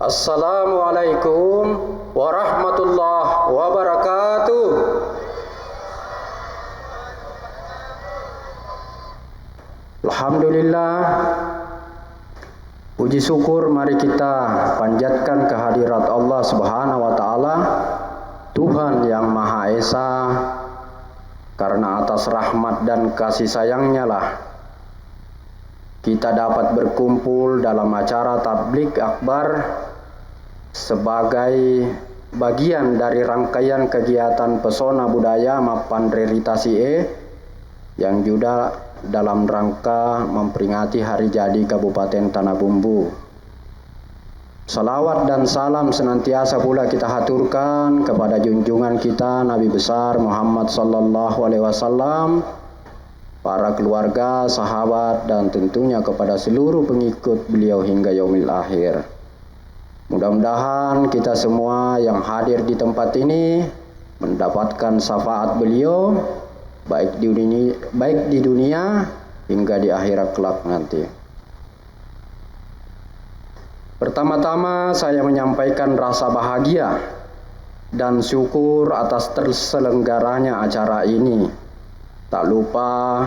Assalamualaikum warahmatullahi wabarakatuh. Alhamdulillah, puji syukur mari kita panjatkan kehadirat Allah Subhanahu wa taala, Tuhan yang Maha Esa, karena atas rahmat dan kasih sayangnya lah kita dapat berkumpul dalam acara tabligh akbar sebagai bagian dari rangkaian kegiatan Pesona Budaya Mapandre Ritasie yang juga dalam rangka memperingati hari jadi Kabupaten Tanah Bumbu. Salawat dan salam senantiasa pula kita haturkan kepada junjungan kita Nabi besar Muhammad sallallahu alaihi wasallam, para keluarga, sahabat, dan tentunya kepada seluruh pengikut beliau hingga yaumil akhir. Mudah-mudahan kita semua yang hadir di tempat ini mendapatkan syafaat beliau baik di dunia hingga di akhirat kelak nanti. Pertama-tama saya menyampaikan rasa bahagia dan syukur atas terselenggaranya acara ini. Tak lupa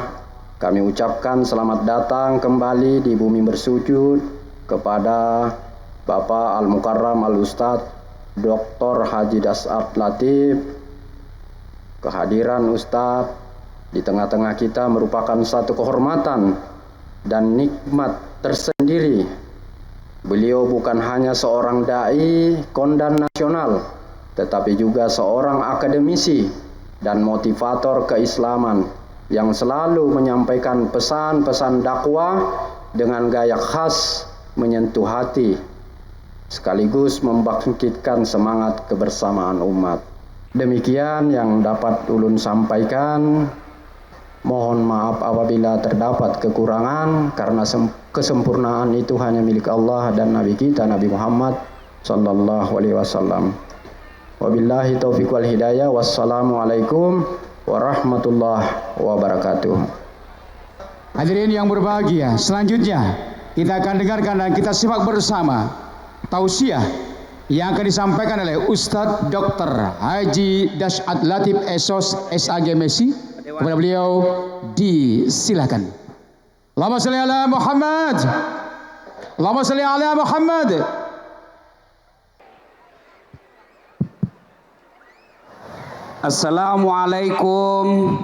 kami ucapkan selamat datang kembali di bumi bersujud kepada Bapak Al-Mukarram Al-Ustadz Dr. Haji Das'ad Latif. Kehadiran Ustadz di tengah-tengah kita merupakan satu kehormatan dan nikmat tersendiri. Beliau bukan hanya seorang dai kondan nasional, tetapi juga seorang akademisi dan motivator keislaman yang selalu menyampaikan pesan-pesan dakwah dengan gaya khas menyentuh hati, sekaligus membangkitkan semangat kebersamaan umat. Demikian yang dapat ulun sampaikan. Mohon maaf apabila terdapat kekurangan, karena kesempurnaan itu hanya milik Allah dan Nabi kita Nabi Muhammad sallallahu alaihi wasallam. Wabillahi taufiq wal hidayah. Wassalamualaikum warahmatullahi wabarakatuh. Hadirin yang berbahagia, selanjutnya kita akan dengarkan dan kita simak bersama tausiah yang akan disampaikan oleh Ustadz Dr. Haji Das'ad Latif SOS SAG Messi. Kepada beliau disilakan. Allahumma shalli ala Muhammad. Allahumma shalli ala Muhammad. Assalamualaikum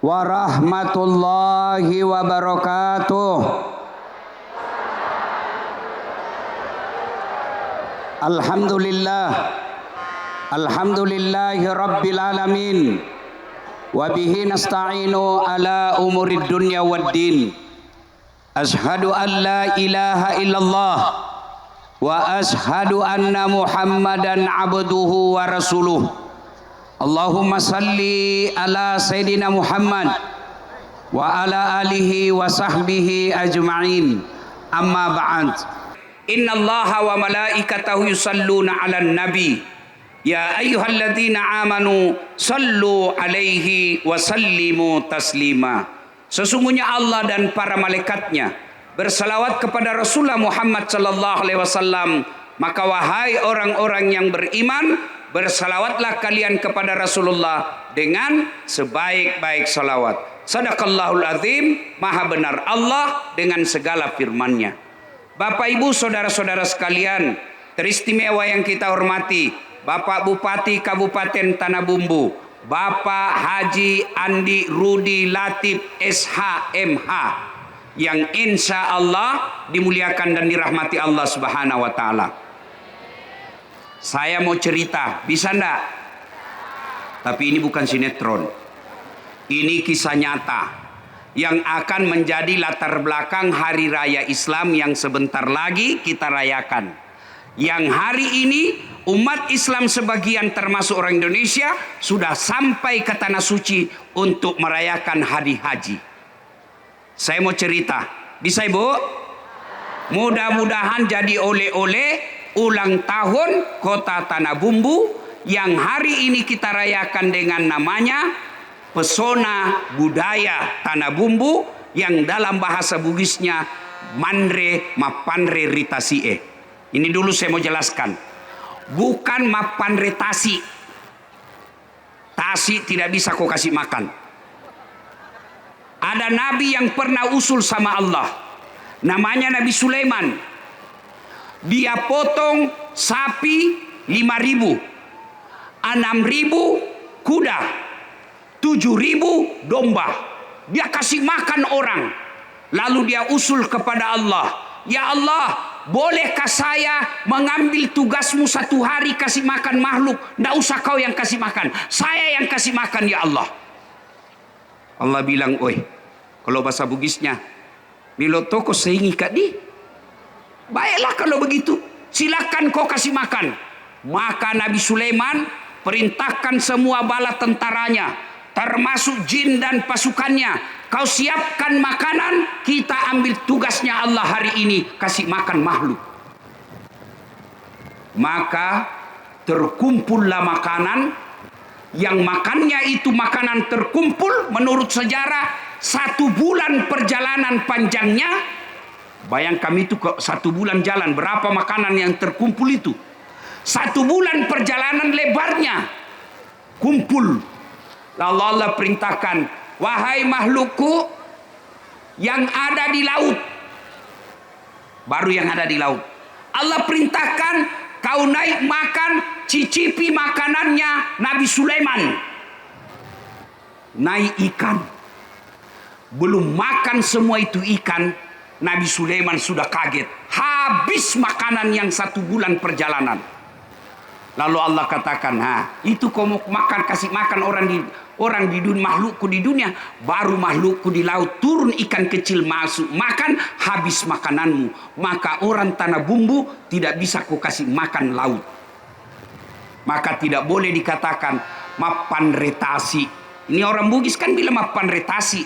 warahmatullahi wabarakatuh. Alhamdulillahi rabbil alamin. Wa bihi nasta'inu ala umurid dunya waddin. Ashhadu an la ilaha illallah wa ashhadu anna Muhammadan abduhu wa rasuluh. Allahumma salli ala Sayyidina Muhammad wa ala alihi wa sahbihi ajma'in. Amma ba'd. Inna allaha wa malaikatahu yusalluna ala nabi. Ya ayyuhalladzina amanu sallu alaihi wa sallimu taslima. Sesungguhnya Allah dan para malaikatnya bersalawat kepada Rasulullah Muhammad sallallahu alaihi wasallam. Maka wahai orang-orang yang beriman, bersalawatlah kalian kepada Rasulullah dengan sebaik-baik salawat. Sadaqallahul azim, maha benar Allah dengan segala firman-Nya. Bapak Ibu saudara-saudara sekalian teristimewa yang kita hormati, Bapak Bupati Kabupaten Tanah Bumbu, Bapak Haji Andi Rudi Latif SHMH, yang insya Allah dimuliakan dan dirahmati Allah Subhanahu wa Ta'ala. Saya mau cerita, bisa enggak? Tapi ini bukan sinetron. Ini kisah nyata yang akan menjadi latar belakang Hari Raya Islam yang sebentar lagi kita rayakan. Yang hari ini umat Islam sebagian termasuk orang Indonesia sudah sampai ke Tanah Suci untuk merayakan hari haji. Saya mau cerita, bisa Ibu? Mudah-mudahan jadi oleh-oleh ulang tahun Kota Tanah Bumbu yang hari ini kita rayakan dengan namanya Pesona Budaya Tanah Bumbu, yang dalam bahasa Bugisnya Mandre Mapandre Ritasie. Ini dulu saya mau jelaskan. Bukan mapan retasi. Tasi tidak bisa kau kasih makan. Ada nabi yang pernah usul sama Allah. Namanya Nabi Sulaiman. Dia potong sapi 5.000, 6.000 kuda, 7.000 domba. Dia kasih makan orang. Lalu dia usul kepada Allah, ya Allah, bolehkah saya mengambil tugasmu satu hari kasih makan makhluk? Tidak usah kau yang kasih makan, saya yang kasih makan ya Allah. Allah bilang, oi, kalau bahasa Bugisnya, Milo toko seingi kak di. Baiklah kalau begitu, silakan kau kasih makan. Maka Nabi Sulaiman perintahkan semua bala tentaranya, termasuk jin dan pasukannya. Kau siapkan makanan, kita ambil tugasnya Allah hari ini, kasih makan makhluk. Maka terkumpullah makanan, yang makannya itu makanan terkumpul menurut sejarah 1 bulan perjalanan panjangnya. Bayangkan itu 1 bulan jalan, berapa makanan yang terkumpul itu. 1 bulan perjalanan lebarnya kumpul. Lalu Allah perintahkan, wahai makhlukku yang ada di laut. Baru yang ada di laut. Allah perintahkan kau naik makan, cicipi makanannya Nabi Sulaiman. Naik ikan. Belum makan semua itu ikan, Nabi Sulaiman sudah kaget. Habis makanan yang 1 bulan perjalanan. Lalu Allah katakan, itu kau mau makan, kasih makan orang di dunia, makhlukku di dunia. Baru makhlukku di laut, turun ikan kecil masuk, makan, habis makananmu. Maka orang tanah bumbu tidak bisa kau kasih makan laut. Maka tidak boleh dikatakan mapan retasi. Ini orang Bugis kan bilang mapan retasi.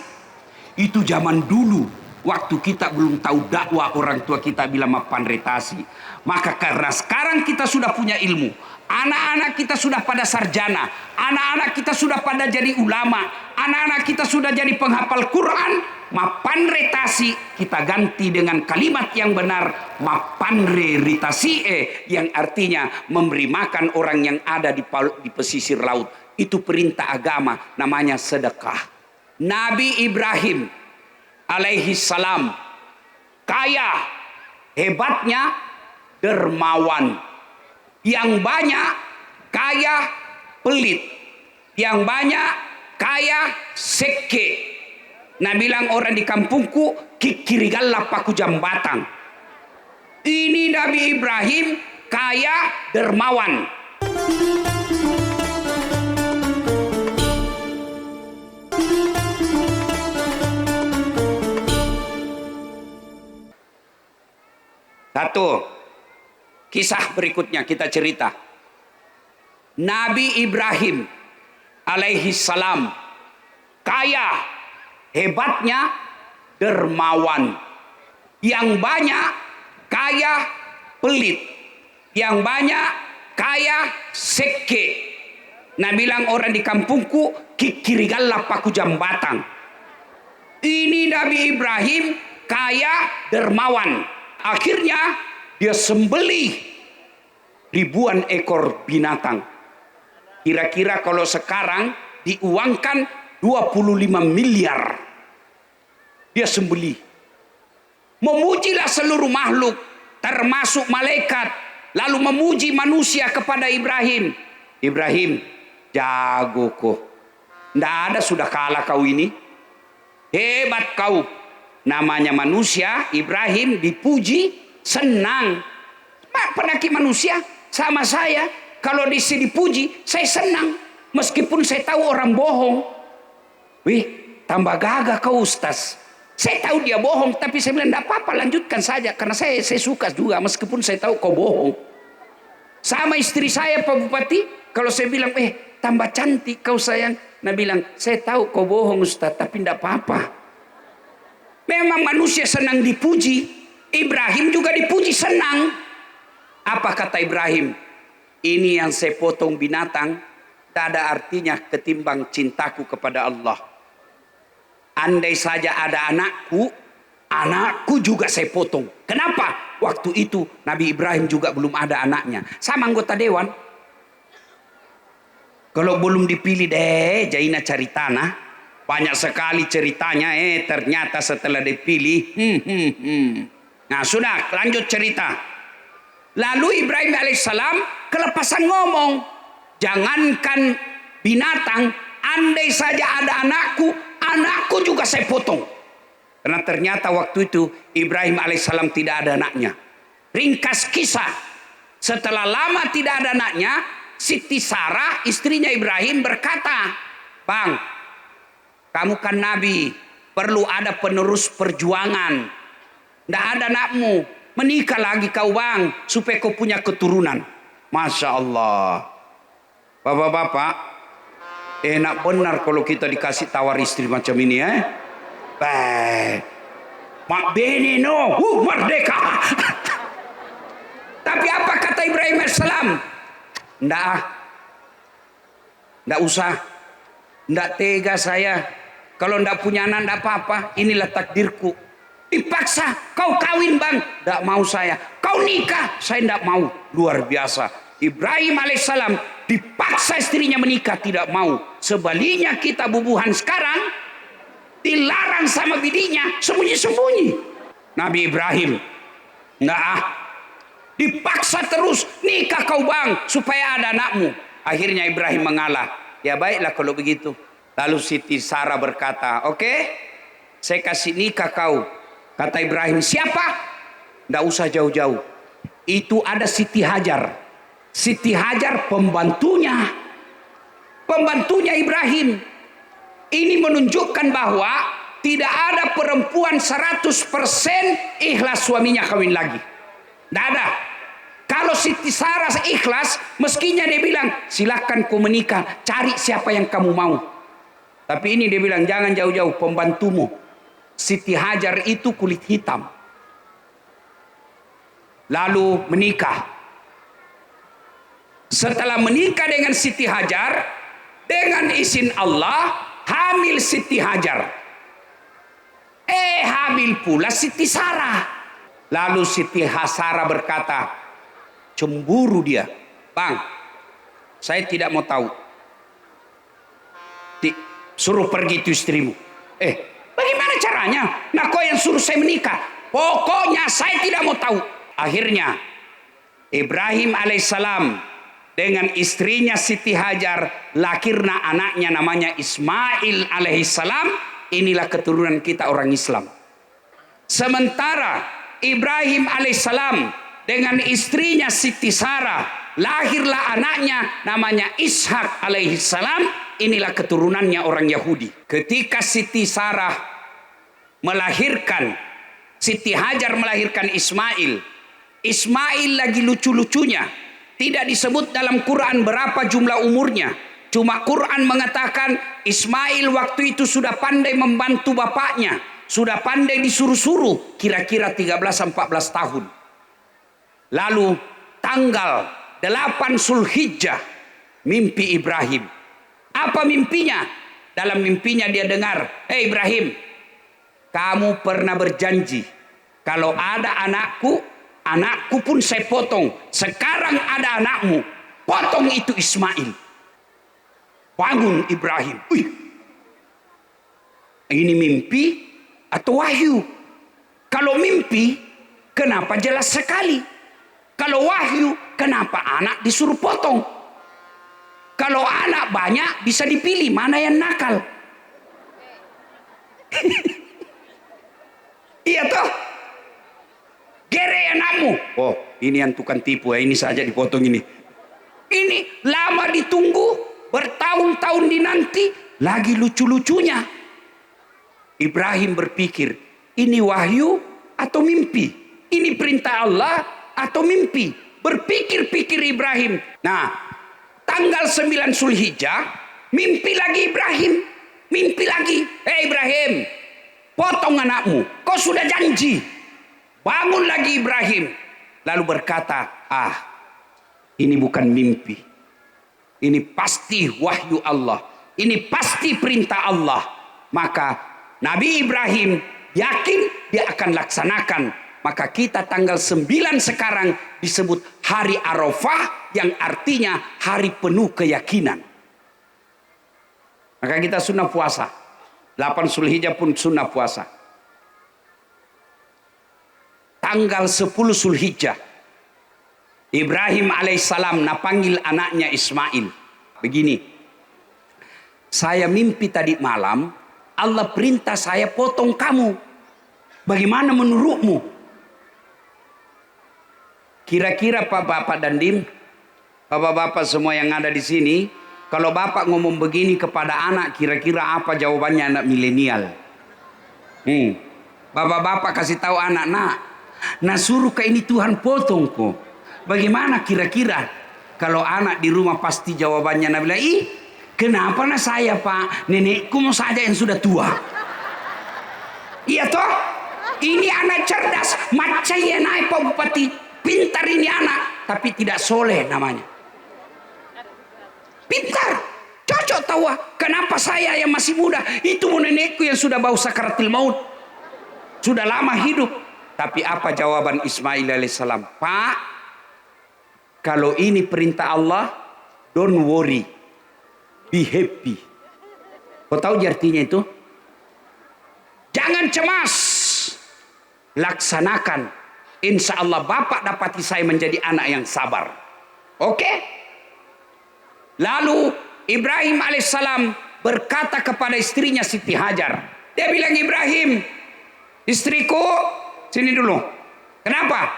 Itu zaman dulu, waktu kita belum tahu dakwah, orang tua kita bilang mapan retasi. Maka karena sekarang kita sudah punya ilmu, anak-anak kita sudah pada sarjana, anak-anak kita sudah pada jadi ulama, anak-anak kita sudah jadi penghafal Quran, mapan retasi kita ganti dengan kalimat yang benar, mapan retasi yang artinya memberi makan orang yang ada di pesisir laut. Itu perintah agama, namanya sedekah. Nabi Ibrahim alaihi salam kaya, hebatnya dermawan. Yang banyak kaya pelit, yang banyak kaya seke. Nah bilang orang di kampungku kikirigalla paku jambatang. Ini Nabi Ibrahim kaya dermawan. Satu, kisah berikutnya kita cerita. Nabi Ibrahim alaihi salam kaya, hebatnya dermawan. Yang banyak kaya pelit, yang banyak kaya seke. Nah bilang orang di kampungku kikirigalla paku jambatang. Ini Nabi Ibrahim kaya dermawan. Akhirnya dia sembelih ribuan ekor binatang. Kira-kira kalau sekarang diuangkan 25 miliar. Dia sembelih. Memujilah seluruh makhluk, termasuk malaikat. Lalu memuji manusia kepada Ibrahim. Ibrahim, jago kau. Tidak ada sudah kalah kau ini. Hebat kau. Namanya manusia, Ibrahim dipuji, senang. Penaki manusia sama saya, kalau dipuji, saya senang. Meskipun saya tahu orang bohong. Wih, tambah gagah kau Ustaz. Saya tahu dia bohong, tapi saya bilang, tidak apa-apa, lanjutkan saja. Karena saya suka juga, meskipun saya tahu kau bohong. Sama istri saya, Pak Bupati, kalau saya bilang, tambah cantik kau sayang. Nah bilang, saya tahu kau bohong Ustaz, tapi tidak apa-apa. Memang manusia senang dipuji. Ibrahim juga dipuji senang. Apa kata Ibrahim? Ini yang saya potong binatang, tak ada artinya ketimbang cintaku kepada Allah. Andai saja ada anakku, anakku juga saya potong. Kenapa? Waktu itu Nabi Ibrahim juga belum ada anaknya. Sama anggota dewan. Kalau belum dipilih deh, Jaina cari tanah. Banyak sekali ceritanya. Ternyata setelah dipilih. Nah sudah, lanjut cerita. Lalu Ibrahim alaihissalam kelepasan ngomong. Jangankan binatang, andai saja ada anakku juga saya potong. Karena ternyata waktu itu Ibrahim alaihissalam tidak ada anaknya. Ringkas kisah, setelah lama tidak ada anaknya, Siti Sarah istrinya Ibrahim berkata, "Bang, kamu kan nabi, perlu ada penerus perjuangan. Tidak ada anakmu, menikah lagi kau bang, supaya kau punya keturunan." Masya Allah. Bapak-bapak, enak benar kalau kita dikasih tawar istri macam ini Mak bene no, merdeka. Tapi apa kata Ibrahim alaihissalam? Nggak usah, nggak tega saya. Kalau nggak punya anak nggak apa-apa. Inilah takdirku. Dipaksa, kau kawin bang, nggak mau saya. Kau nikah, saya nggak mau. Luar biasa. Ibrahim alaihissalam dipaksa istrinya menikah, tidak mau. Sebaliknya kita bubuhan sekarang dilarang sama bidinya, sembunyi-sembunyi. Nabi Ibrahim dipaksa terus, nikah kau bang supaya ada anakmu. Akhirnya Ibrahim mengalah. Ya baiklah kalau begitu. Lalu Siti Sarah berkata, oke, saya kasih nikah kau. Kata Ibrahim, siapa? Tidak usah jauh-jauh. Itu ada Siti Hajar. Siti Hajar pembantunya Ibrahim. Ini menunjukkan bahwa tidak ada perempuan 100% ikhlas suaminya kawin lagi. Tidak ada. Kalau Siti Sarah ikhlas, meskinya dia bilang, silakan kau menikah, cari siapa yang kamu mau. Tapi ini dia bilang, jangan jauh-jauh, pembantumu. Siti Hajar itu kulit hitam. Lalu menikah. Setelah menikah dengan Siti Hajar, dengan izin Allah, hamil Siti Hajar. Hamil pula Siti Sarah. Lalu Siti Sarah berkata, cemburu dia. Bang, saya tidak mau tahu. Suruh pergi itu istrimu. Bagaimana caranya? Nah kau yang suruh saya menikah. Pokoknya saya tidak mau tahu. Akhirnya Ibrahim alaihissalam dengan istrinya Siti Hajar lahirna anaknya namanya Ismail alaihissalam. Inilah keturunan kita orang Islam. Sementara Ibrahim alaihissalam dengan istrinya Siti Sarah lahirlah anaknya namanya Ishak alaihissalam. Inilah keturunannya orang Yahudi. Ketika Siti Sarah melahirkan, Siti Hajar melahirkan Ismail. Ismail lagi lucu-lucunya. Tidak disebut dalam Quran berapa jumlah umurnya. Cuma Quran mengatakan Ismail waktu itu sudah pandai membantu bapaknya. Sudah pandai disuruh-suruh. Kira-kira 13-14 tahun. Lalu tanggal 8 Zulhijjah. Mimpi Ibrahim. Apa mimpinya? Dalam mimpinya dia dengar. Ibrahim. Kamu pernah berjanji. Kalau ada anakku pun saya potong. Sekarang ada anakmu. Potong itu Ismail. Bangun Ibrahim. Ini mimpi atau wahyu? Kalau mimpi, kenapa jelas sekali? Kalau wahyu, kenapa anak disuruh potong? Kalau anak banyak, bisa dipilih mana yang nakal. Iya toh? Gere anakmu. Oh, ini yang tukang tipu ya. Ini saja dipotong ini. Ini lama ditunggu. Bertahun-tahun dinanti. Lagi lucu-lucunya. Ibrahim berpikir. Ini wahyu atau mimpi? Ini perintah Allah atau mimpi? Berpikir-pikir Ibrahim. Nah, tanggal 9 Zulhijjah. Mimpi lagi Ibrahim. Mimpi lagi. Ibrahim. Potong anakmu. Kau sudah janji. Bangun lagi Ibrahim. Lalu berkata, ini bukan mimpi. Ini pasti wahyu Allah. Ini pasti perintah Allah. Maka Nabi Ibrahim yakin dia akan laksanakan. Maka kita tanggal 9 sekarang disebut hari Arafah, yang artinya hari penuh keyakinan. Maka kita sunnah puasa. 8 Zulhijjah pun sunnah puasa. Tanggal 10 Zulhijjah, Ibrahim alaihissalam panggil anaknya Ismail. Begini, saya mimpi tadi malam, Allah perintah saya potong kamu. Bagaimana menurutmu? Kira-kira Pak Bapak dan Dim, Bapak-bapak semua yang ada di sini, kalau Bapak ngomong begini kepada anak, kira-kira apa jawabannya anak milenial? Bapak-bapak kasih tahu anak, nah suruh ke ini Tuhan potong kok. Bagaimana kira-kira? Kalau anak di rumah pasti jawabannya nak bilang, ih kenapa nah saya Pak, nenekku mau saja yang sudah tua. Iya toh? Ini anak cerdas, macam ya naik Pak Bupati, pintar ini anak, tapi tidak soleh namanya. Pintar, cocok tahu. Kenapa saya yang masih muda, itu nenekku yang sudah bau sakaratil maut, sudah lama hidup. Tapi apa jawaban Ismail alaihissalam? Pak, kalau ini perintah Allah, don't worry, be happy. Kau tahu artinya itu? Jangan cemas, laksanakan. Insya Allah Bapak dapati saya menjadi anak yang sabar. Oke? Lalu Ibrahim alaihissalam berkata kepada istrinya Siti Hajar. Dia bilang, Ibrahim, istriku, sini dulu. Kenapa?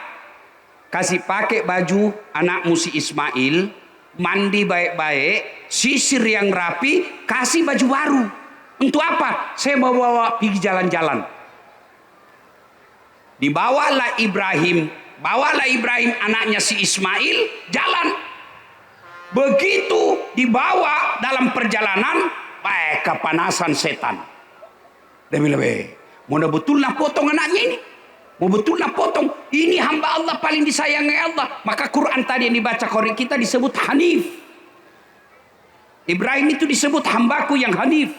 Kasih pakai baju anakmu si Ismail, mandi baik-baik, sisir yang rapi, kasih baju baru. Untuk apa? Saya mau bawa pergi jalan-jalan. Bawalah Ibrahim anaknya si Ismail jalan. Begitu dibawa dalam perjalanan, kepanasan setan. Dia bilang, mau betul nak potong anaknya ini? Mau betul nak potong? Ini hamba Allah paling disayangi Allah. Maka Quran tadi yang dibaca Quran kita disebut Hanif. Ibrahim itu disebut hambaku yang Hanif,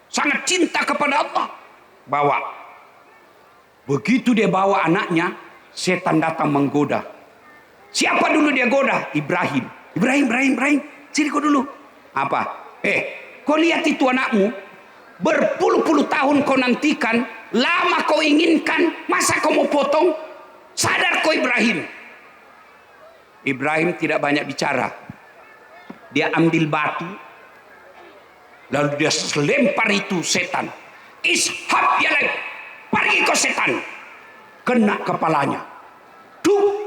sangat cinta kepada Allah. Bawa. Begitu dia bawa anaknya, setan datang menggoda. Siapa dulu dia goda? Ibrahim. Ibrahim, sini kau dulu. Apa? Kau lihat itu anakmu, berpuluh-puluh tahun kau nantikan, lama kau inginkan, masa kau mau potong? Sadar kau Ibrahim. Ibrahim tidak banyak bicara. Dia ambil batu, lalu dia lempar itu setan. Ishab ya lagi. Pergi kau setan. Kena kepalanya. Duh.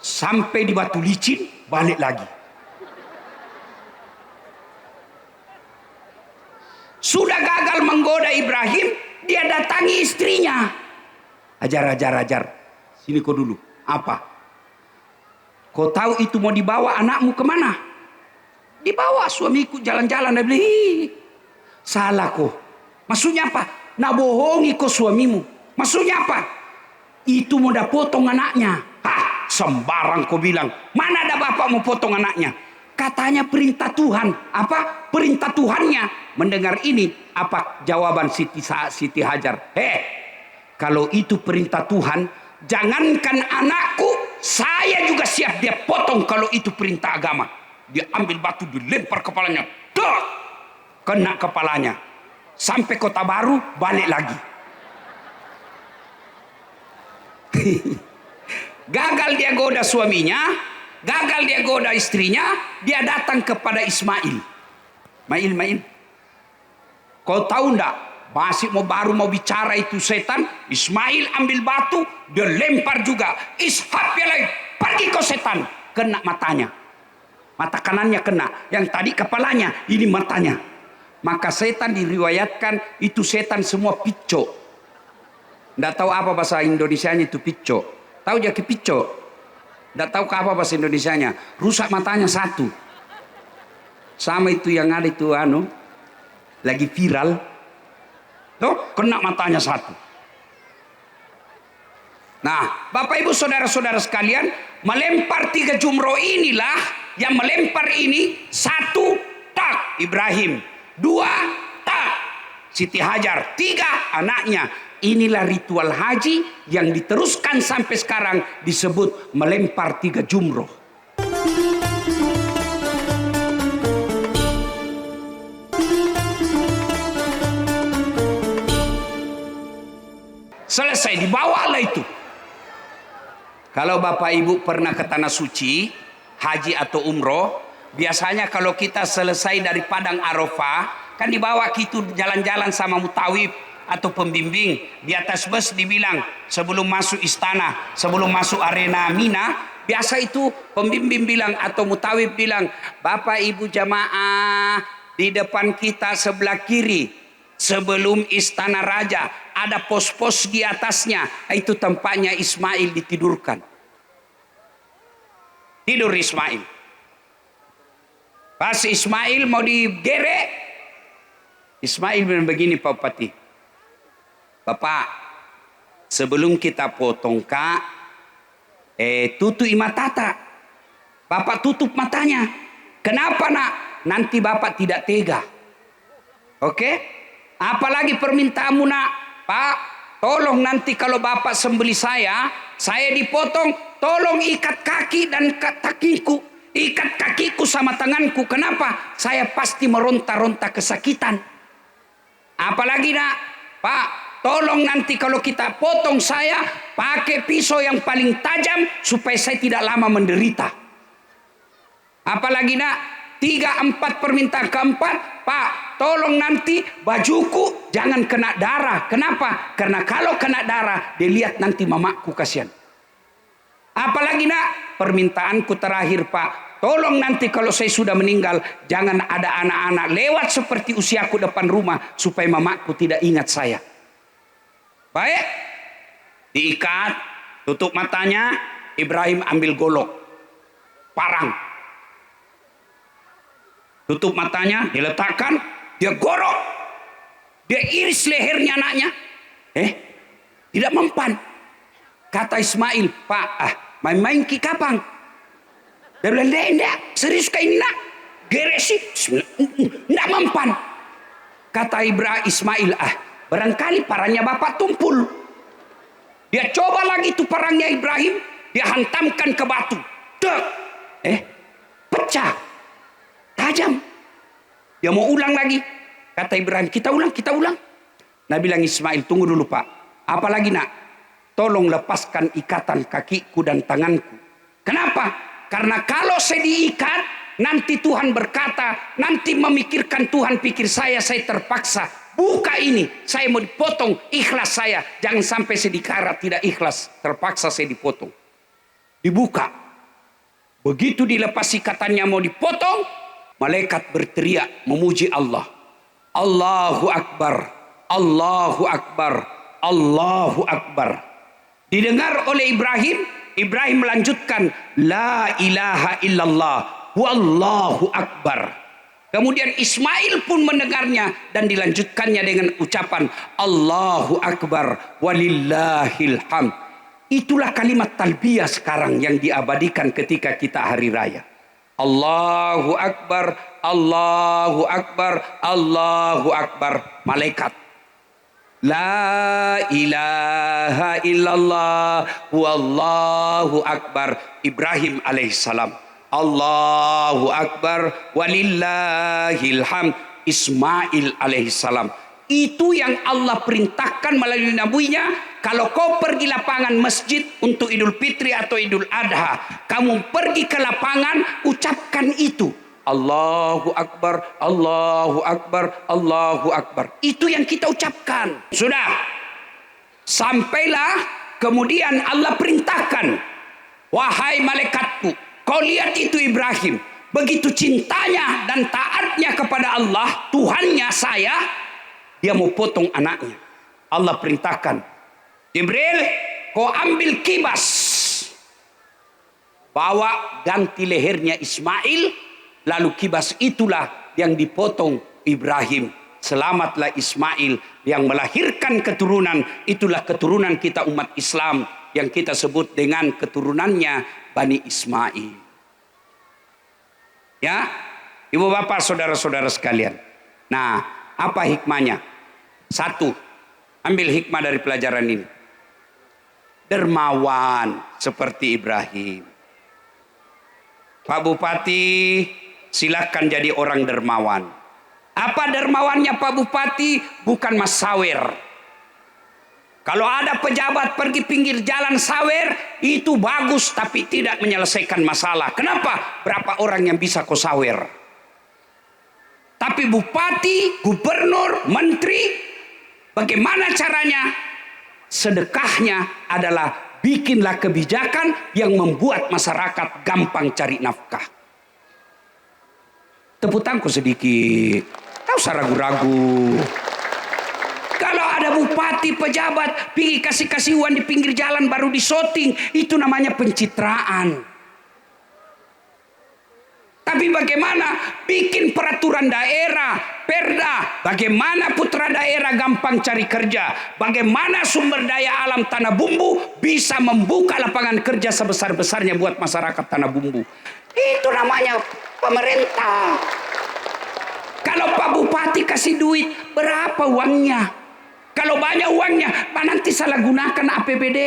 Sampai di batu licin, balik lagi. Sudah gagal menggoda Ibrahim, dia datangi istrinya. Ajar. Sini kau dulu. Apa? Kau tahu itu mau dibawa anakmu kemana? Dibawa suamiku jalan-jalan. Dia bilang, salah kau. Maksudnya apa? Nak bohongi kau suamimu. Maksudnya apa? Itu mau dah potong anaknya. Sembarang kau bilang. Mana ada bapak mau potong anaknya? Katanya perintah Tuhan. Apa? Perintah Tuhannya. Mendengar ini, apa jawaban Siti Hajar? Kalau itu perintah Tuhan, jangankan anakku, saya juga siap dia potong kalau itu perintah agama. Dia ambil batu, dilempar kepalanya. Duh! Kena kepalanya. Sampai kota baru, balik lagi. Gagal dia goda suaminya, gagal dia goda istrinya, dia datang kepada Ismail. Mail. Kau tahu ndak? Masih baru mau bicara itu setan, Ismail ambil batu, dia lempar juga. Ishab ya lagi, pergi kau setan. Kena matanya. Mata kanannya kena, yang tadi kepalanya, ini matanya. Maka setan diriwayatkan itu setan semua pico. Nggak tahu apa bahasa Indonesianya itu pico. Tahu jadi pico? Nggak tahu apa bahasa Indonesianya. Rusak matanya satu. Sama itu yang ada itu lagi viral. Tuh kena matanya satu. Nah, Bapak Ibu Saudara-saudara sekalian, melempar 3 jumroh inilah yang melempar ini. 1 tak Ibrahim. 2 tak Siti Hajar, 3 anaknya. Inilah ritual haji yang diteruskan sampai sekarang, disebut melempar 3 jumroh. Selesai, dibawalah itu. Kalau Bapak Ibu pernah ke Tanah Suci, haji atau umroh, biasanya kalau kita selesai dari Padang Arafah, kan dibawa gitu jalan-jalan sama mutawif atau pembimbing. Di atas bus dibilang, sebelum masuk istana, sebelum masuk arena Mina, biasa itu pembimbing bilang atau mutawif bilang, Bapak Ibu jamaah, di depan kita sebelah kiri, sebelum istana raja, ada pos-pos di atasnya. Itu tempatnya Ismail ditidurkan. Tidur Ismail. Pas Ismail mau digerek, Ismail bilang begini, Pak Bupati, Bapak, sebelum kita potong kak, tutup matata. Bapak tutup matanya. Kenapa nak? Nanti Bapak tidak tega. Oke? Apalagi permintaanmu nak? Pak, tolong nanti kalau Bapak sembelih saya dipotong, tolong ikat kaki dan kakiku. Ikat kakiku sama tanganku. Kenapa? Saya pasti meronta-ronta kesakitan. Apalagi nak? Pak, tolong nanti kalau kita potong saya, pakai pisau yang paling tajam supaya saya tidak lama menderita. Apalagi nak? 3, 4 permintaan keempat, Pak, tolong nanti bajuku jangan kena darah. Kenapa? Karena kalau kena darah, dia lihat nanti mamaku kasihan. Apalagi nak? Permintaanku terakhir, Pak, tolong nanti kalau saya sudah meninggal, jangan ada anak-anak lewat seperti usiaku depan rumah, supaya mamaku tidak ingat saya. Baik, diikat, tutup matanya. Ibrahim ambil golok, parang, tutup matanya, diletakkan, dia gorok, dia iris lehernya anaknya. Tidak mempan. Kata Ismail, Pak, main-main ki kapang. Dia bilang, enggak, serius kayak nak, geresi, enggak mempan. Kata Ismail, barangkali parangnya Bapak tumpul. Dia coba lagi tuh parangnya Ibrahim, dia hantamkan ke batu. Pecah. Tajam. Dia mau ulang lagi. Kata Ibrahim, kita ulang. Nah bilang Ismail, tunggu dulu Pak. Apalagi nak? Tolong lepaskan ikatan kakiku dan tanganku. Kenapa? Karena kalau saya diikat, nanti Tuhan berkata, nanti memikirkan Tuhan pikir saya terpaksa. Buka ini, saya mau dipotong, ikhlas saya. Jangan sampai saya dikarat, tidak ikhlas, terpaksa saya dipotong. Dibuka. Begitu dilepas ikatannya mau dipotong, malaikat berteriak memuji Allah. Allahu Akbar, Allahu Akbar, Allahu Akbar. Didengar oleh Ibrahim. Ibrahim melanjutkan, La ilaha illallah, wallahu akbar. Kemudian Ismail pun mendengarnya dan dilanjutkannya dengan ucapan Allahu akbar walillahil hamd. Itulah kalimat talbiyah sekarang yang diabadikan ketika kita hari raya. Allahu akbar, Allahu akbar, Allahu akbar. Malaikat, La ilaha illallah wallahu akbar. Ibrahim alaihissalam, Allahu akbar walillahil hamd. Ismail alaihissalam. Itu yang Allah perintahkan melalui nabinya. Kalau kau pergi lapangan masjid untuk Idul Fitri atau Idul Adha, kamu pergi ke lapangan, ucapkan itu. Allahu Akbar, Allahu Akbar, Allahu Akbar. Itu yang kita ucapkan. Sudah. Sampailah kemudian Allah perintahkan, wahai malaikatku, kau lihat itu Ibrahim, begitu cintanya dan taatnya kepada Allah, Tuhannya saya, dia mau potong anaknya. Allah perintahkan, Jibril, kau ambil kibas, bawa ganti lehernya Ismail. Lalu kibas itulah yang dipotong Ibrahim. Selamatlah Ismail yang melahirkan keturunan. Itulah keturunan kita umat Islam yang kita sebut dengan keturunannya Bani Ismail. Ya, ibu bapak saudara-saudara sekalian. Nah, apa hikmahnya? Satu, ambil hikmah dari pelajaran ini. Dermawan seperti Ibrahim. Pak Bupati, silakan jadi orang dermawan. Apa dermawannya Pak Bupati? Bukan mas sawer. Kalau ada pejabat pergi pinggir jalan sawer, itu bagus tapi tidak menyelesaikan masalah. Kenapa? Berapa orang yang bisa kau sawer? Tapi bupati, gubernur, menteri, bagaimana caranya? Sedekahnya adalah bikinlah kebijakan yang membuat masyarakat gampang cari nafkah. Tepuk tangan sedikit. Tak usah ragu-ragu. Kalau ada bupati, pejabat, pergi kasih uang di pinggir jalan baru disoting, itu namanya pencitraan. Tapi bagaimana bikin peraturan daerah, perda, bagaimana putra daerah gampang cari kerja, bagaimana sumber daya alam Tanah Bumbu bisa membuka lapangan kerja sebesar-besarnya buat masyarakat Tanah Bumbu. Itu namanya pemerintah. Kalau Pak Bupati kasih duit, berapa uangnya? Kalau banyak uangnya, nanti salah gunakan APBD.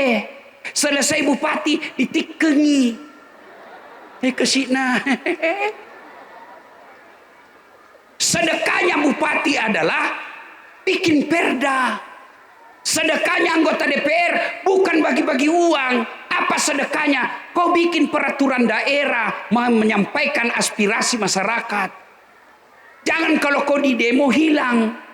Selesai bupati, ditikengi. Kesina. Sedekahnya bupati adalah bikin perda. Sedekahnya anggota DPR bukan bagi-bagi uang. Apa sedekahnya? Kau bikin peraturan daerah, menyampaikan aspirasi masyarakat. Jangan kalau kau di demo hilang.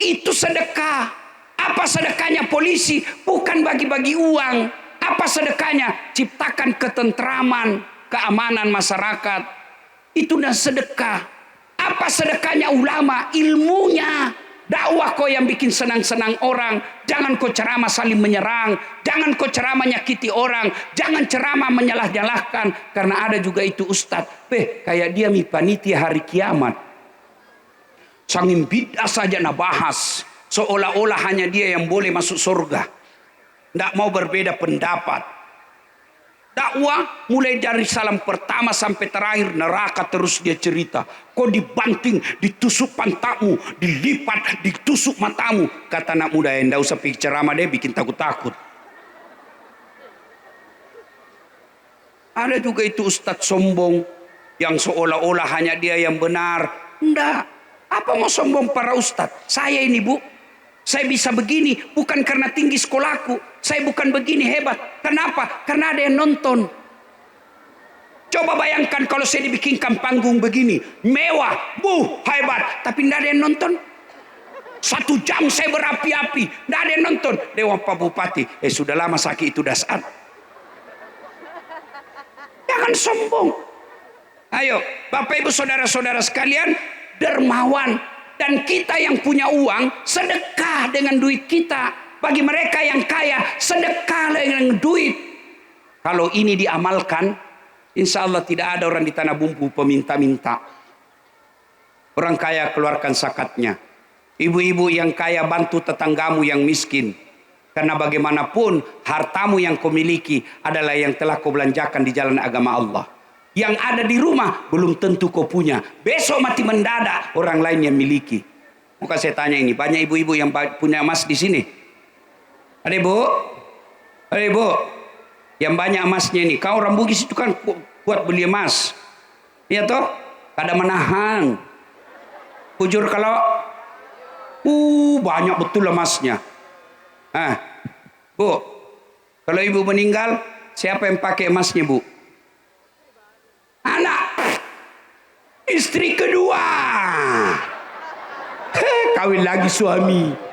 Itu sedekah. Apa sedekahnya polisi? Bukan bagi-bagi uang. Apa sedekahnya? Ciptakan ketentraman, keamanan masyarakat. Itu dah sedekah. Apa sedekahnya ulama? Ilmunya. Dakwah kau yang bikin senang-senang orang. Jangan kau ceramah saling menyerang. Jangan kau ceramah nyakiti orang. Jangan ceramah menyalah-nyalahkan. Karena ada juga itu ustadz. Kayak dia panitia hari kiamat. Sangin bid'ah saja nak bahas. Seolah-olah hanya dia yang boleh masuk surga. Tidak mau berbeda pendapat. Dakwah mulai dari salam pertama sampai terakhir neraka terus dia cerita. Kau dibanting, ditusuk pantatmu, dilipat, ditusuk matamu. Kata anak muda yang tidak usah pikir ceramah deh bikin takut-takut. Ada juga itu ustadz sombong yang seolah-olah hanya dia yang benar. Tidak. Apa mau sombong para ustadz? Saya ini bu, saya bisa begini bukan karena tinggi sekolahku. Saya bukan begini hebat. Kenapa? Karena ada yang nonton. Coba bayangkan kalau saya dibikinkan panggung begini. Mewah, hebat. Tapi tidak ada yang nonton. 1 jam saya berapi-api. Tidak ada yang nonton. Dewan Pak Bupati. Sudah lama sakit itu dasar. Jangan sombong. Ayo, Bapak Ibu Saudara-saudara sekalian. Dermawan. Dan kita yang punya uang, sedekah dengan duit kita. Bagi mereka yang kaya, sedekah dengan duit. Kalau ini diamalkan, insya Allah tidak ada orang di Tanah Bumbu peminta-minta. Orang kaya keluarkan zakatnya. Ibu-ibu yang kaya bantu tetanggamu yang miskin. Karena bagaimanapun hartamu yang kau miliki adalah yang telah kau belanjakan di jalan agama Allah. Yang ada di rumah belum tentu kau punya. Besok mati mendadak orang lain yang miliki. Maka saya tanya ini, banyak ibu-ibu yang punya emas di sini? Ada ibu? Ada ibu? Yang banyak emasnya ini. Kau orang Bugis itu kan kuat beli emas. Iya toh? Kada menahan. Jujur kalau banyak betul emasnya. Bu, kalau ibu meninggal, siapa yang pakai emasnya bu? Anak, istri kedua, kawin lagi suami.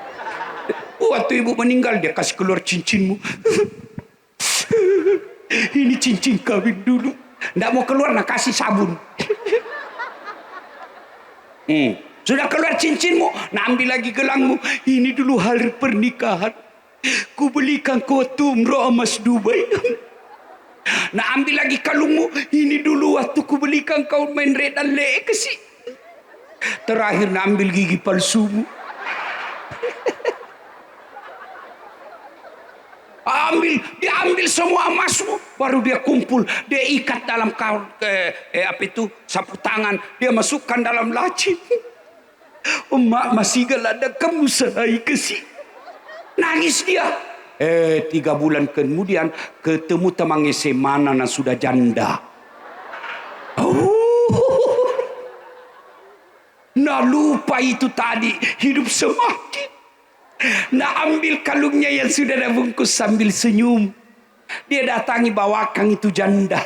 Waktu ibu meninggal dia kasih keluar cincinmu. Ini cincin kawin dulu. Nggak mau keluar, nak kasih sabun. Sudah keluar cincinmu, nak ambil lagi gelangmu. Ini dulu hari pernikahan. Ku belikan kau tu umroh emas Dubai. Nak ambil lagi kalungmu. Ini dulu waktu ku belikan kau main red dan le kesih. Terakhir nak ambil gigi palsumu. Diambil semua emasmu, baru dia kumpul, dia ikat dalam sapu tangan, dia masukkan dalam laci. Emak masih gelada kamu serai kesini. Nangis dia. 3 bulan kemudian ketemu teman SMA na sudah janda. Nah lupa itu tadi hidup semakin. Nah ambil kalungnya yang sudah dibungkus sambil senyum. Dia datangi bawakan itu janda.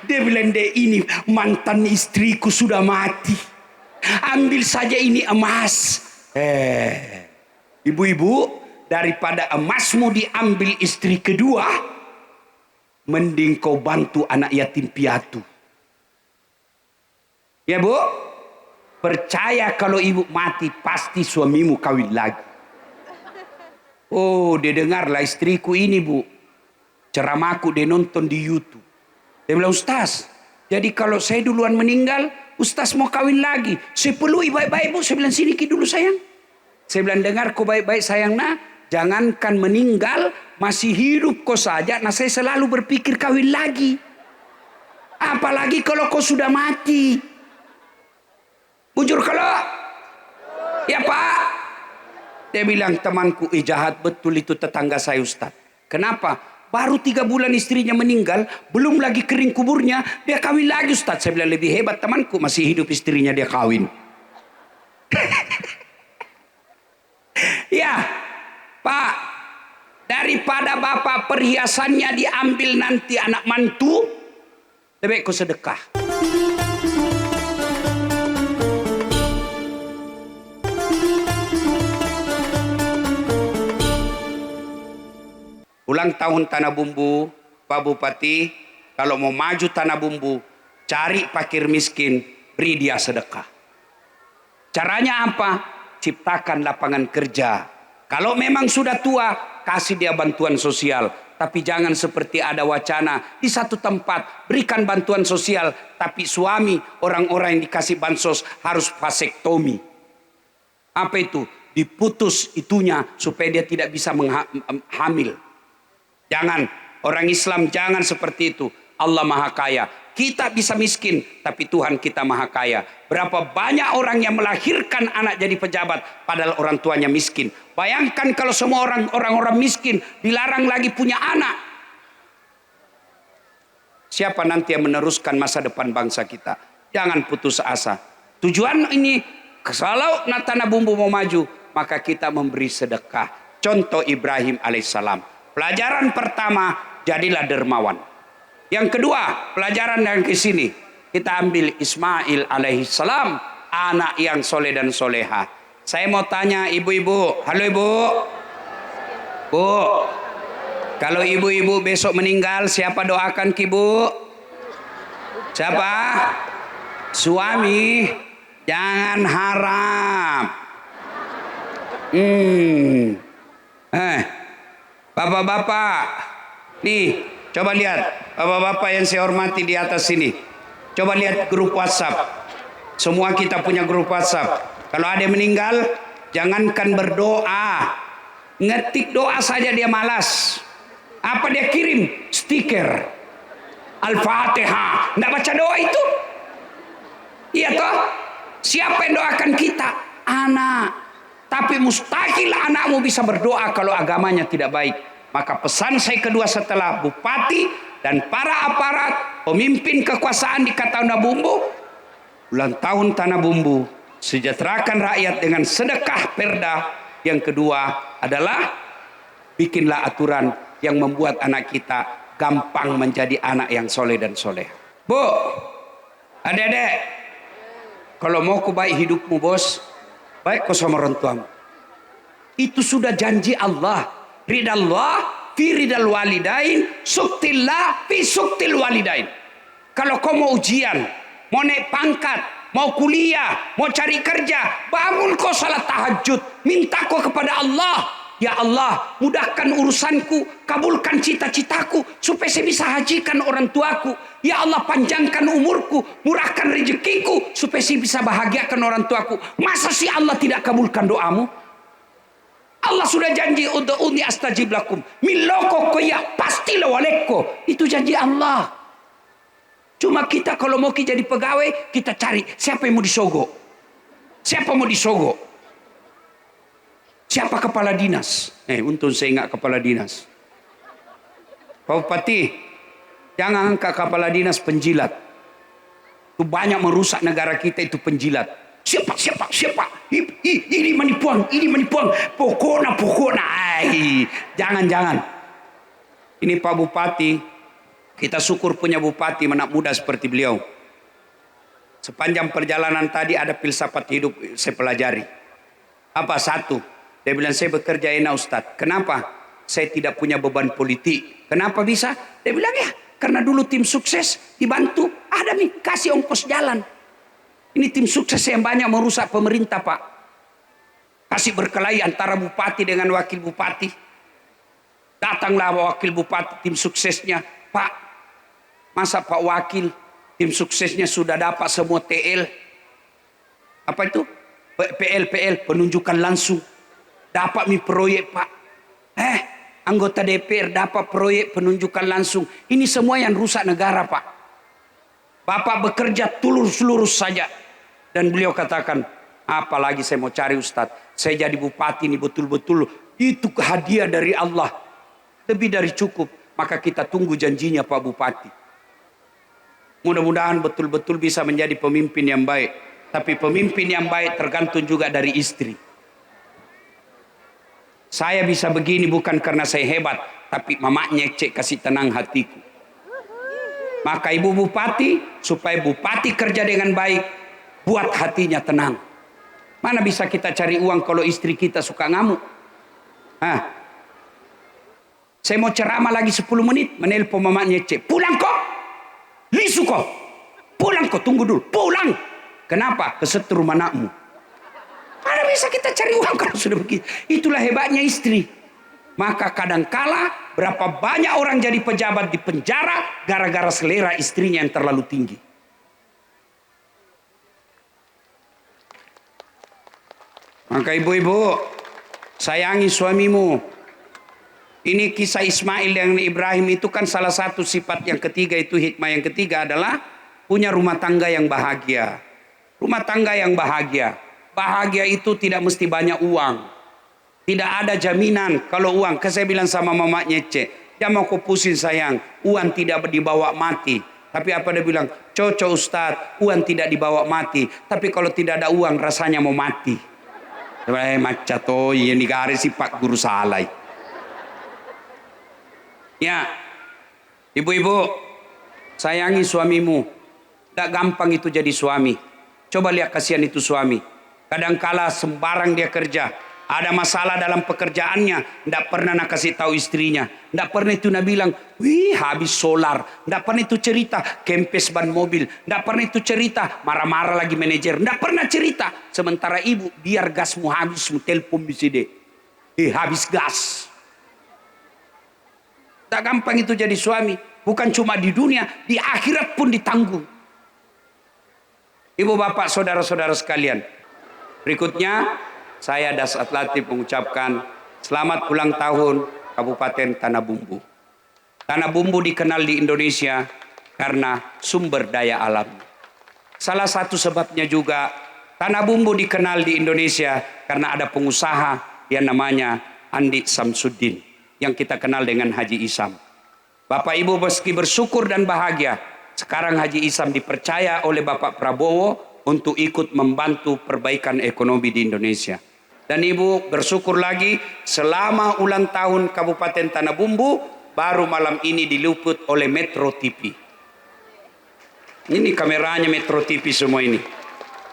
Dia bilang, "Dek, ini mantan istriku sudah mati. Ambil saja ini emas." Ibu-ibu, daripada emasmu diambil istri kedua, mending kau bantu anak yatim piatu. Ya Bu, percaya kalau ibu mati pasti suamimu kawin lagi. Oh, dia dengarlah istriku ini Bu, ceramahku dia nonton di YouTube. Dia bilang, "Ustaz, jadi kalau saya duluan meninggal, Ustaz mau kawin lagi. Saya pelui baik-baik Bu." Saya bilang, "Sini Ki dulu sayang." Saya bilang, "Dengar kau baik-baik sayang nak. Jangankan meninggal, masih hidup kau saja. Nah saya selalu berpikir kawin lagi. Apalagi kalau kau sudah mati." Bujur kalau? Ya Pak. Dia bilang, "Temanku, jahat betul itu tetangga saya Ustaz. Kenapa? Baru 3 bulan istrinya meninggal, belum lagi kering kuburnya, dia kawin lagi Ustaz." Saya bilang, "Lebih hebat temanku, masih hidup istrinya dia kawin." Ya Pak, daripada bapak perhiasannya diambil nanti anak mantu, lebih baik kau sedekah. Ulang tahun Tanah Bumbu, Pak Bupati, kalau mau maju Tanah Bumbu, cari fakir miskin, beri dia sedekah. Caranya apa? Ciptakan lapangan kerja. Kalau memang sudah tua, kasih dia bantuan sosial. Tapi jangan seperti ada wacana di satu tempat berikan bantuan sosial, tapi suami orang-orang yang dikasih bansos harus vasektomi. Apa itu? Diputus itunya supaya dia tidak bisa hamil. Jangan, orang Islam jangan seperti itu. Allah Maha Kaya. Kita bisa miskin, tapi Tuhan kita Maha Kaya. Berapa banyak orang yang melahirkan anak jadi pejabat, padahal orang tuanya miskin. Bayangkan kalau semua orang-orang miskin dilarang lagi punya anak. Siapa nanti yang meneruskan masa depan bangsa kita? Jangan putus asa. Tujuan ini, kalau Tanah Bumbu mau maju, maka kita memberi sedekah. Contoh Ibrahim alaihissalam. Pelajaran pertama, jadilah dermawan. Yang kedua, pelajaran yang ke sini, kita ambil Ismail alaihissalam, anak yang soleh dan soleha. Saya mau tanya ibu-ibu, halo ibu, Bu, kalau ibu-ibu besok meninggal, siapa doakan ki Bu? Siapa? Suami, jangan harap. Bapak-bapak, nih, coba lihat, bapak-bapak yang saya hormati di atas sini. Coba lihat grup WhatsApp. Semua kita punya grup WhatsApp. Kalau ada yang meninggal, jangankan berdoa, ngetik doa saja dia malas. Apa dia kirim? Stiker Al-Fatihah. Nggak baca doa itu? Iya toh? Siapa yang doakan kita? Anak. Tapi mustahil anakmu bisa berdoa kalau agamanya tidak baik. Maka pesan saya kedua setelah bupati dan para aparat, pemimpin kekuasaan di Tanah Bumbu, ulang tahun Tanah Bumbu, sejahterakan rakyat dengan sedekah perda. Yang kedua adalah bikinlah aturan yang membuat anak kita gampang menjadi anak yang soleh dan soleh. Bu, adik-adik, kalau mau ku baik hidupmu bos, baik kau sama orang tuamu. Itu sudah janji Allah. Ridallah fi ridal walidain, suktillah fi suktil walidain. Kalau kau mau ujian, mau naik pangkat, mau kuliah, mau cari kerja, bangun kau salat tahajud, minta kau kepada Allah. Ya Allah, mudahkan urusanku, kabulkan cita-citaku, supaya saya bisa hajikan orang tuaku. Ya Allah, panjangkan umurku, murahkan rezekiku, supaya saya bisa bahagiakan orang tuaku. Masa sih Allah tidak kabulkan doamu? Allah sudah janji untuk uni astajib lakum. Miloko koya pastilah waleko. Itu janji Allah. Cuma kita kalau mau jadi pegawai, kita cari siapa yang mau disogok. Siapa mau disogok? Siapa kepala dinas? Untung saya ingat kepala dinas. Pak Bupati, jangan angkat kepala dinas penjilat. Itu banyak merusak negara kita, itu penjilat. Siapa? Ini manipuan. Pokoknya. Jangan. Ini Pak Bupati, kita syukur punya bupati anak muda seperti beliau. Sepanjang perjalanan tadi ada filsafat hidup saya pelajari. Apa? Satu, dia bilang saya bekerja enak Ustadz. Kenapa? Saya tidak punya beban politik. Kenapa bisa? Dia bilang ya, karena dulu tim sukses dibantu. Ada nih, kasih ongkos jalan. Ini tim sukses yang banyak merusak pemerintah Pak. Kasih berkelahi antara bupati dengan wakil bupati. Datanglah wakil bupati tim suksesnya. Pak, masa Pak wakil tim suksesnya sudah dapat semua TL. Apa itu? PL, penunjukan langsung. Dapat proyek Pak. Anggota DPR dapat proyek penunjukan langsung. Ini semua yang rusak negara Pak. Bapak bekerja tulus-lurus saja. Dan beliau katakan, apalagi saya mau cari Ustadz. Saya jadi bupati ini betul-betul. Itu hadiah dari Allah. Lebih dari cukup. Maka kita tunggu janjinya Pak Bupati. Mudah-mudahan betul-betul bisa menjadi pemimpin yang baik. Tapi pemimpin yang baik tergantung juga dari istri. Saya bisa begini bukan karena saya hebat. Tapi mamanya cek kasih tenang hatiku. Maka ibu bupati, supaya bupati kerja dengan baik, buat hatinya tenang. Mana bisa kita cari uang kalau istri kita suka ngamuk? Saya mau ceramah lagi 10 menit, menelpon mamanya cek. Pulang kok? Lisu kok? Pulang kok? Tunggu dulu. Pulang. Kenapa? Kesetrum anakmu. Mana bisa kita cari uang kalau sudah begitu? Itulah hebatnya istri. Maka kadangkala berapa banyak orang jadi pejabat di penjara gara-gara selera istrinya yang terlalu tinggi. Maka ibu-ibu, sayangi suamimu. Ini kisah Ismail dan Ibrahim itu kan salah satu sifat yang ketiga, itu hikmah yang ketiga adalah punya rumah tangga yang bahagia. Rumah tangga yang bahagia. Bahagia itu tidak mesti banyak uang. Tidak ada jaminan kalau uang. Saya bilang sama mama Nyece, jangan mau kau pusing sayang, uang tidak dibawa mati. Tapi apa dia bilang? Cocok Ustadz, uang tidak dibawa mati. Tapi kalau tidak ada uang rasanya mau mati. Macam tu yang digari si Pak Guru Salai. Ya, ibu-ibu, sayangi suamimu. Tak gampang itu jadi suami. Coba lihat kasihan itu suami. Kadangkala sembarang dia kerja. Ada masalah dalam pekerjaannya. Tidak pernah nak kasih tahu istrinya. Tidak pernah itu nak bilang, wih habis solar. Tidak pernah itu cerita, kempes ban mobil. Tidak pernah itu cerita, marah-marah lagi manajer. Tidak pernah cerita. Sementara ibu, biar gasmu habis, mu telpon bisa deh. Habis gas. Tak gampang itu jadi suami. Bukan cuma di dunia, di akhirat pun ditanggung. Ibu bapak saudara-saudara sekalian. Berikutnya saya Dasat Latif mengucapkan selamat ulang tahun Kabupaten Tanah Bumbu. Tanah Bumbu dikenal di Indonesia karena sumber daya alam. Salah satu sebabnya juga Tanah Bumbu dikenal di Indonesia karena ada pengusaha yang namanya Andi Samsuddin, yang kita kenal dengan Haji Isam. Bapak Ibu meski bersyukur dan bahagia, sekarang Haji Isam dipercaya oleh Bapak Prabowo untuk ikut membantu perbaikan ekonomi di Indonesia. Dan Ibu bersyukur lagi selama ulang tahun Kabupaten Tanah Bumbu baru malam ini diliput oleh Metro TV. Ini kameranya Metro TV semua ini.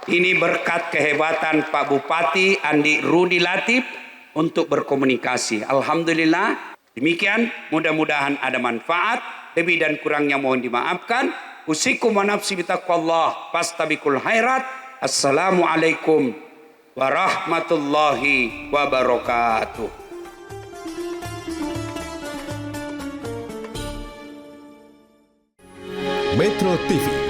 Ini berkat kehebatan Pak Bupati Andi Rudi Latif untuk berkomunikasi. Alhamdulillah. Demikian, mudah-mudahan ada manfaat. Lebih dan kurangnya mohon dimaafkan. Usikum wa nafsi bitaqwallah fastabiqul khairat. Assalamualaikum warahmatullahi wabarakatuh. Metro TV